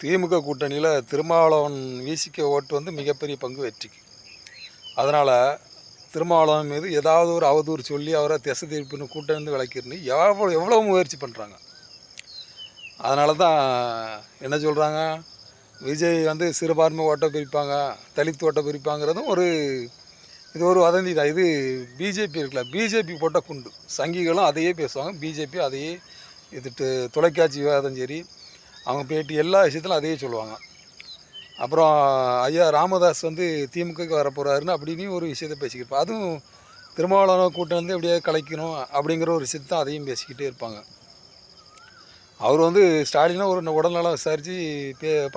திமுக கூட்டணியில் திருமாவளவன் விசிக ஓட்டு வந்து மிகப்பெரிய பங்கு வெற்றிக்கு. அதனால் திருமாவளவன் மீது ஏதாவது ஒரு அவதூறு சொல்லி அவரை திசை திருப்பின்னு கூட்டணி விளக்கிருந்து எவ்வளோ முயற்சி பண்ணுறாங்க. அதனால தான் என்ன சொல்கிறாங்க, விஜய் வந்து சிறுபான்மை ஓட்டை பிரிப்பாங்க, தலித் ஓட்டை பிரிப்பாங்கிறதும் இது ஒரு வதந்தி தான். இது பிஜேபி இருக்குல்ல, பிஜேபி போட்ட குண்டு. சங்கிகளும் அதையே பேசுவாங்க, பிஜேபி அதையே இதுட்டு தொலைக்காட்சி விவாதம் சரி, அவங்க பேட்டி எல்லா விஷயத்திலும் அதையே சொல்லுவாங்க. அப்புறம் ஐயா ராமதாஸ் வந்து திமுகக்கு வரப்போகிறாருன்னு அப்படின்னு ஒரு விஷயத்தை பேசிக்கிட்டு, அதுவும் திருமாவளவன் கூட்டம் வந்து எப்படியாவது கலைக்கணும் அப்படிங்கிற ஒரு விஷயத்தை அதையும் பேசிக்கிட்டே இருப்பாங்க. அவர் வந்து ஸ்டாலினை ஒரு உடல்நலம் விசாரித்து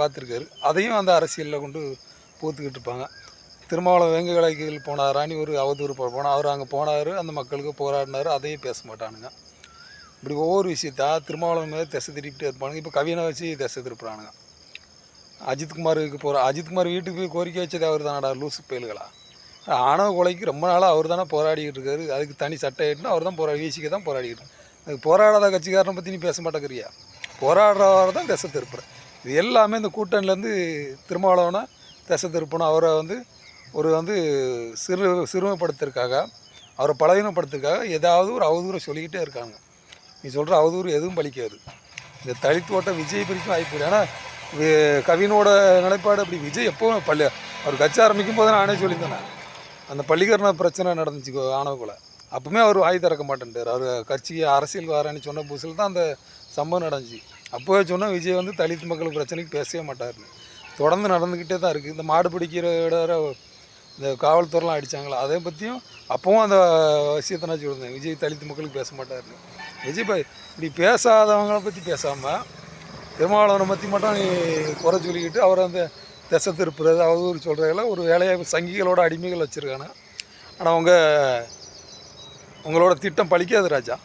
பார்த்துருக்காரு, அதையும் அந்த அரசியலில் கொண்டு பூத்துக்கிட்டு இருப்பாங்க. திருமாவளவன் வேங்க கலைகள் போனாரான்னு ஒரு அவதூறு போனால் அவர் அங்கே போனார், அந்த மக்களுக்கு போராடினார், அதையும் பேச மாட்டானுங்க. இப்படி ஒவ்வொரு விஷயத்தா திருமாவளவன் மேலே திசை திருப்பிட்டு இருப்பானுங்க. இப்போ கவினை வச்சு திசை திருப்புறானுங்க. அஜித்குமாருக்கு அஜித்குமார் வீட்டுக்கு போய் கோரிக்கை வச்சது அவர் தானடா, லூசு பயல்களா. ஆணவ கொலைக்கு ரொம்ப நாளாக அவர் தானே போராடிக்கிட்டு இருக்காரு. அதுக்கு தனி சட்டை ஆகிட்டுனா அவர் தான் வீசிக்க தான் போராடிக்கிட்டு. அது போராடாத கட்சிக்காரனை பற்றி நீ பேச மாட்டேங்கிறியா? போராடுறவரை தான் திசை திருப்புறேன். இது எல்லாமே இந்த கூட்டணிலேருந்து திருமாவளவனை திசை திருப்பணும், அவரை வந்து சிறுமைப்படுத்துறதுக்காக, அவரை பலவீனப்படுத்துறதுக்காக ஏதாவது ஒரு அவதூறை சொல்லிக்கிட்டே இருக்காங்க. நீ சொல்கிற அவதூறு எதுவும் பலிக்காது. இந்த தலித் ஓட்ட விஜய் பிரிக்கும் வாய்ப்பு இல்லை. ஏன்னா கவினோட நிலைப்பாடு அப்படி. விஜய் எப்போவும் அவர் கட்சி ஆரம்பிக்கும் போது நானே சொல்லியிருந்தேன், அந்த பள்ளிக்கரண பிரச்சனை நடந்துச்சு ஆணவ கொலை, அப்பவுமே அவர் வாய் திறக்க மாட்டேன்ட்டார். அவர் கட்சி அரசியல் வரேன்னு சொன்ன புதுசில் தான் அந்த சம்பவம் நடந்துச்சு. அப்போவே சொன்னால் விஜய் வந்து தலித் மக்கள் பிரச்சனைக்கு பேசவே மாட்டார்னு. தொடர்ந்து நடந்துக்கிட்டே தான் இருக்குது. இந்த மாடு பிடிக்கிற இந்த காவல்துறைலாம் அடித்தாங்களா, அதை பற்றியும் அப்போவும் அந்த விஷயத்தை நான் சொல்லியிருந்தேன், விஜய் தலித் மக்களுக்கு பேச மாட்டார்னு. விஜய் இப்படி பேசாதவங்களை பற்றி பேசாமல் திருமாவளவனை பற்றி மட்டும் நீ குறை சொல்லிக்கிட்டு அவரை அந்த திசை திருப்புறது அவதூறு சொல்கிறதெல்லாம் ஒரு வேலையாக சங்கிகளோட அடிமைகள் வச்சுருக்காங்க. ஆனால் உங்களோட திட்டம் பலிக்காது ராஜா.